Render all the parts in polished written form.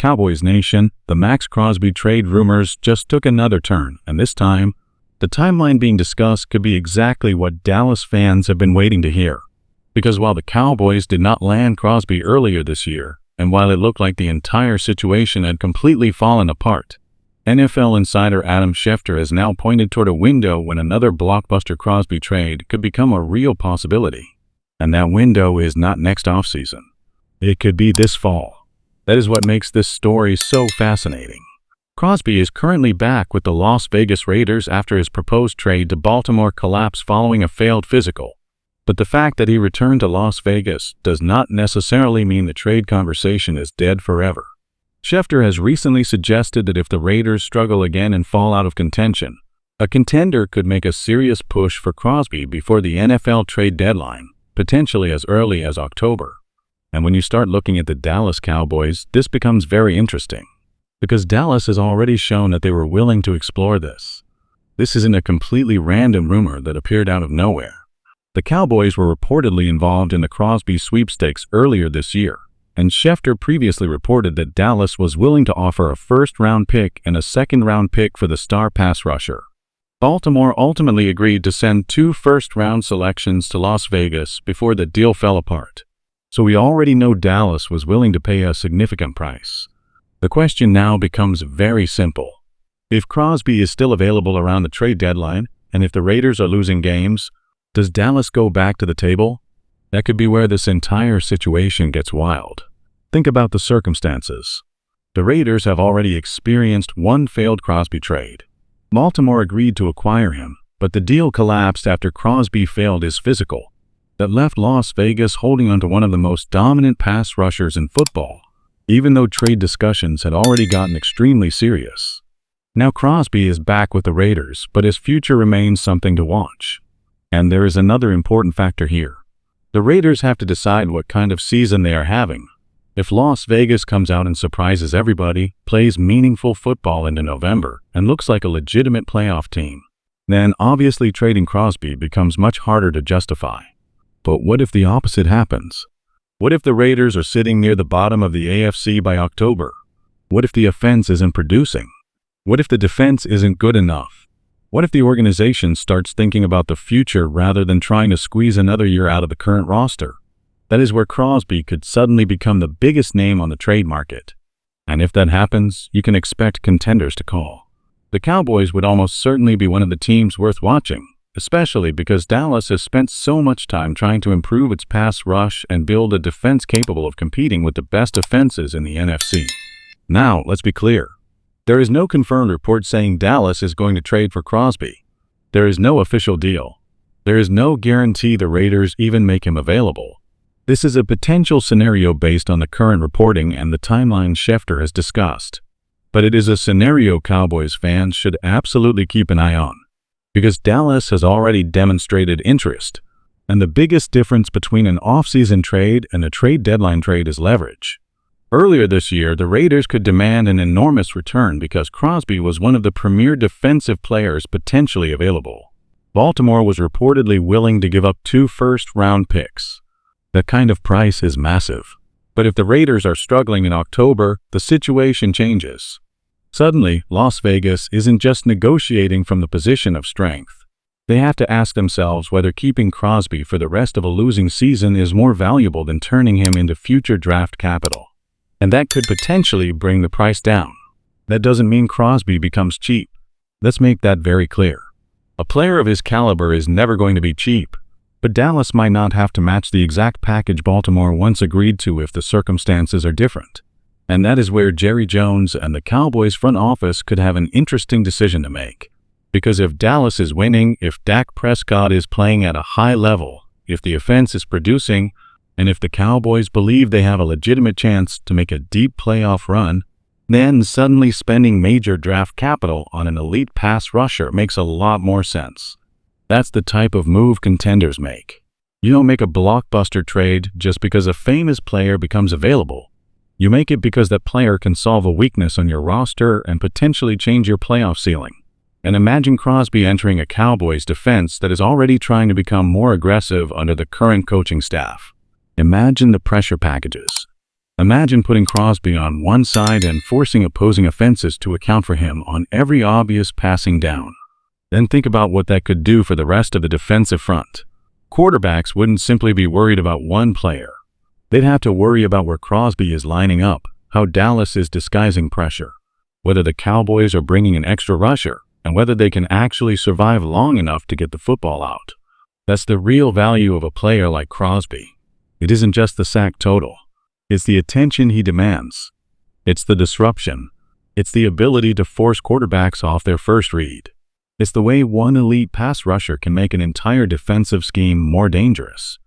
Cowboys Nation, the Maxx Crosby trade rumors just took another turn, and this time, the timeline being discussed could be exactly what Dallas fans have been waiting to hear. Because while the Cowboys did not land Crosby earlier this year, and while it looked like the entire situation had completely fallen apart, NFL insider Adam Schefter has now pointed toward a window when another blockbuster Crosby trade could become a real possibility. And that window is not next offseason. It could be this fall. That is what makes this story so fascinating. Crosby is currently back with the Las Vegas Raiders after his proposed trade to Baltimore collapsed following a failed physical. But the fact that he returned to Las Vegas does not necessarily mean the trade conversation is dead forever. Schefter has recently suggested that if the Raiders struggle again and fall out of contention, a contender could make a serious push for Crosby before the NFL trade deadline, potentially as early as October. And when you start looking at the Dallas Cowboys, this becomes very interesting, because Dallas has already shown that they were willing to explore this. This isn't a completely random rumor that appeared out of nowhere. The Cowboys were reportedly involved in the Crosby sweepstakes earlier this year, and Schefter previously reported that Dallas was willing to offer a first-round pick and a second-round pick for the star pass rusher. Baltimore ultimately agreed to send 2 first-round selections to Las Vegas before the deal fell apart. So we already know Dallas was willing to pay a significant price. The question now becomes very simple. If Crosby is still available around the trade deadline, and if the Raiders are losing games, does Dallas go back to the table? That could be where this entire situation gets wild. Think about the circumstances. The Raiders have already experienced one failed Crosby trade. Baltimore agreed to acquire him, but the deal collapsed after Crosby failed his physical. That left Las Vegas holding onto one of the most dominant pass rushers in football, even though trade discussions had already gotten extremely serious. Now Crosby is back with the Raiders, but his future remains something to watch. And there is another important factor here. The Raiders have to decide what kind of season they are having. If Las Vegas comes out and surprises everybody, plays meaningful football into November, and looks like a legitimate playoff team, then obviously trading Crosby becomes much harder to justify. But what if the opposite happens? What if the Raiders are sitting near the bottom of the AFC by October? What if the offense isn't producing? What if the defense isn't good enough? What if the organization starts thinking about the future rather than trying to squeeze another year out of the current roster? That is where Crosby could suddenly become the biggest name on the trade market. And if that happens, you can expect contenders to call. The Cowboys would almost certainly be one of the teams worth watching, especially because Dallas has spent so much time trying to improve its pass rush and build a defense capable of competing with the best defenses in the NFC. Now, let's be clear. There is no confirmed report saying Dallas is going to trade for Crosby. There is no official deal. There is no guarantee the Raiders even make him available. This is a potential scenario based on the current reporting and the timeline Schefter has discussed. But it is a scenario Cowboys fans should absolutely keep an eye on, because Dallas has already demonstrated interest, and the biggest difference between an off-season trade and a trade deadline trade is leverage. Earlier this year, the Raiders could demand an enormous return because Crosby was one of the premier defensive players potentially available. Baltimore was reportedly willing to give up 2 first-round picks. That kind of price is massive. But if the Raiders are struggling in October, the situation changes. Suddenly, Las Vegas isn't just negotiating from the position of strength. They have to ask themselves whether keeping Crosby for the rest of a losing season is more valuable than turning him into future draft capital. And that could potentially bring the price down. That doesn't mean Crosby becomes cheap. Let's make that very clear. A player of his caliber is never going to be cheap, but Dallas might not have to match the exact package Baltimore once agreed to if the circumstances are different. And that is where Jerry Jones and the Cowboys front office could have an interesting decision to make. Because if Dallas is winning, if Dak Prescott is playing at a high level, if the offense is producing, and if the Cowboys believe they have a legitimate chance to make a deep playoff run, then suddenly spending major draft capital on an elite pass rusher makes a lot more sense. That's the type of move contenders make. You don't make a blockbuster trade just because a famous player becomes available. You make it because that player can solve a weakness on your roster and potentially change your playoff ceiling. And imagine Crosby entering a Cowboys defense that is already trying to become more aggressive under the current coaching staff. Imagine the pressure packages. Imagine putting Crosby on one side and forcing opposing offenses to account for him on every obvious passing down. Then think about what that could do for the rest of the defensive front. Quarterbacks wouldn't simply be worried about one player. They'd have to worry about where Crosby is lining up, how Dallas is disguising pressure, whether the Cowboys are bringing an extra rusher, and whether they can actually survive long enough to get the football out. That's the real value of a player like Crosby. It isn't just the sack total. It's the attention he demands. It's the disruption. It's the ability to force quarterbacks off their first read. It's the way one elite pass rusher can make an entire defensive scheme more dangerous.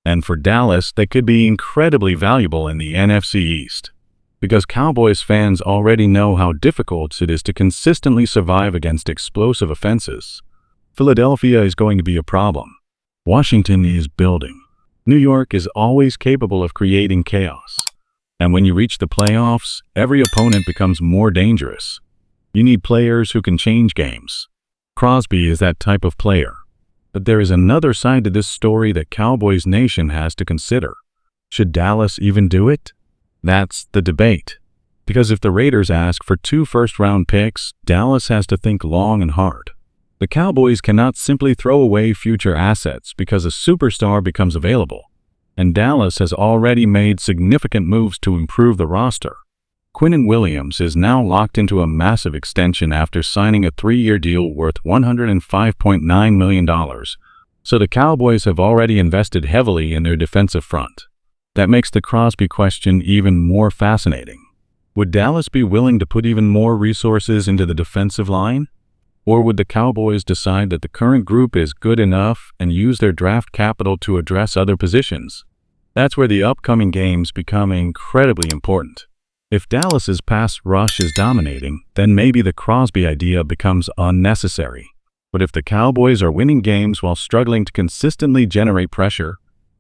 And for Dallas, they could be incredibly valuable in the NFC East. Because Cowboys fans already know how difficult it is to consistently survive against explosive offenses. Philadelphia is going to be a problem. Washington is building. New York is always capable of creating chaos. And when you reach the playoffs, every opponent becomes more dangerous. You need players who can change games. Crosby is that type of player. But there is another side to this story that Cowboys Nation has to consider. Should Dallas even do it? That's the debate. Because if the Raiders ask for 2 first-round picks, Dallas has to think long and hard. The Cowboys cannot simply throw away future assets because a superstar becomes available. And Dallas has already made significant moves to improve the roster. Quinnen Williams is now locked into a massive extension after signing a 3-year deal worth $105.9 million. So the Cowboys have already invested heavily in their defensive front. That makes the Crosby question even more fascinating. Would Dallas be willing to put even more resources into the defensive line? Or would the Cowboys decide that the current group is good enough and use their draft capital to address other positions? That's where the upcoming games become incredibly important. If Dallas's pass rush is dominating, then maybe the Crosby idea becomes unnecessary. But if the Cowboys are winning games while struggling to consistently generate pressure,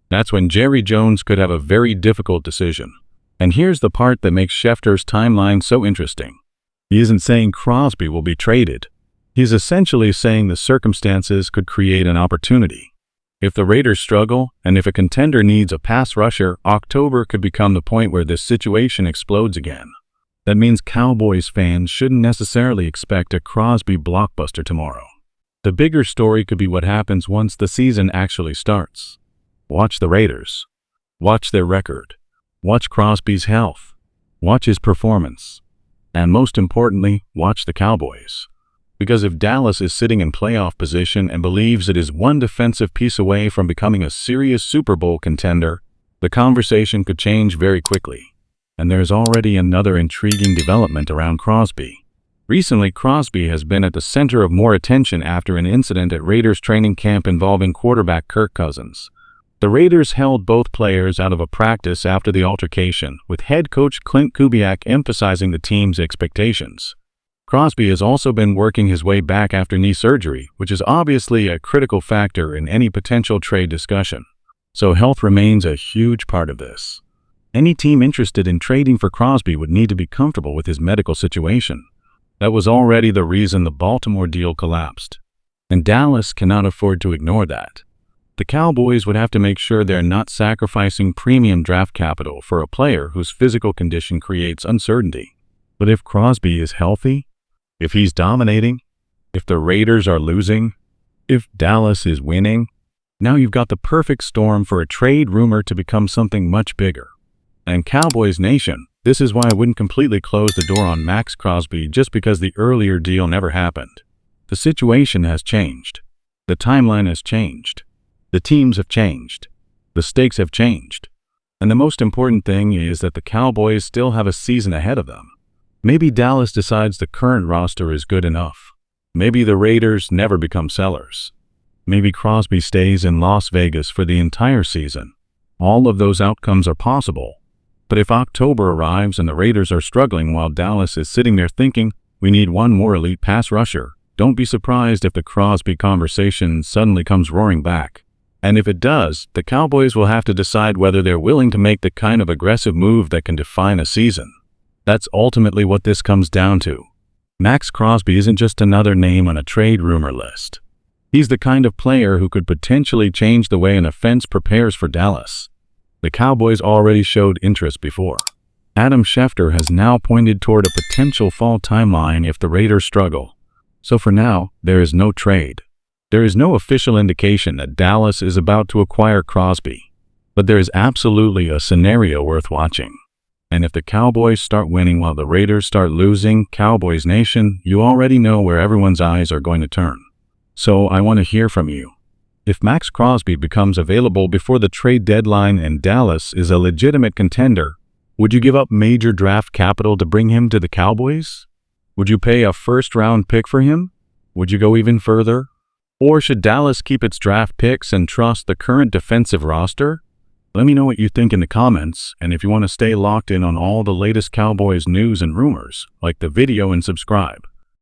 that's when Jerry Jones could have a very difficult decision. And here's the part that makes Schefter's timeline so interesting. He isn't saying Crosby will be traded. He's essentially saying the circumstances could create an opportunity. If the Raiders struggle, and if a contender needs a pass rusher, October could become the point where this situation explodes again. That means Cowboys fans shouldn't necessarily expect a Crosby blockbuster tomorrow. The bigger story could be what happens once the season actually starts. Watch the Raiders. Watch their record. Watch Crosby's health. Watch his performance. And most importantly, watch the Cowboys. Because if Dallas is sitting in playoff position and believes it is one defensive piece away from becoming a serious Super Bowl contender, the conversation could change very quickly. And there's already another intriguing development around Crosby. Recently, Crosby has been at the center of more attention after an incident at Raiders training camp involving quarterback Kirk Cousins. The Raiders held both players out of a practice after the altercation, with head coach Clint Kubiak emphasizing the team's expectations. Crosby has also been working his way back after knee surgery, which is obviously a critical factor in any potential trade discussion. So health remains a huge part of this. Any team interested in trading for Crosby would need to be comfortable with his medical situation. That was already the reason the Baltimore deal collapsed. And Dallas cannot afford to ignore that. The Cowboys would have to make sure they're not sacrificing premium draft capital for a player whose physical condition creates uncertainty. But if Crosby is healthy, if he's dominating, if the Raiders are losing, if Dallas is winning, now you've got the perfect storm for a trade rumor to become something much bigger. And Cowboys Nation, this is why I wouldn't completely close the door on Maxx Crosby just because the earlier deal never happened. The situation has changed. The timeline has changed. The teams have changed. The stakes have changed. And the most important thing is that the Cowboys still have a season ahead of them. Maybe Dallas decides the current roster is good enough. Maybe the Raiders never become sellers. Maybe Crosby stays in Las Vegas for the entire season. All of those outcomes are possible. But if October arrives and the Raiders are struggling while Dallas is sitting there thinking, we need one more elite pass rusher, don't be surprised if the Crosby conversation suddenly comes roaring back. And if it does, the Cowboys will have to decide whether they're willing to make the kind of aggressive move that can define a season. That's ultimately what this comes down to. Maxx Crosby isn't just another name on a trade rumor list. He's the kind of player who could potentially change the way an offense prepares for Dallas. The Cowboys already showed interest before. Adam Schefter has now pointed toward a potential fall timeline if the Raiders struggle. So for now, there is no trade. There is no official indication that Dallas is about to acquire Crosby. But there is absolutely a scenario worth watching. And if the Cowboys start winning while the Raiders start losing, Cowboys Nation, you already know where everyone's eyes are going to turn. So I want to hear from you. If Maxx Crosby becomes available before the trade deadline and Dallas is a legitimate contender, would you give up major draft capital to bring him to the Cowboys? Would you pay a first-round pick for him? Would you go even further? Or should Dallas keep its draft picks and trust the current defensive roster? Let me know what you think in the comments, and if you want to stay locked in on all the latest Cowboys news and rumors, like the video and subscribe.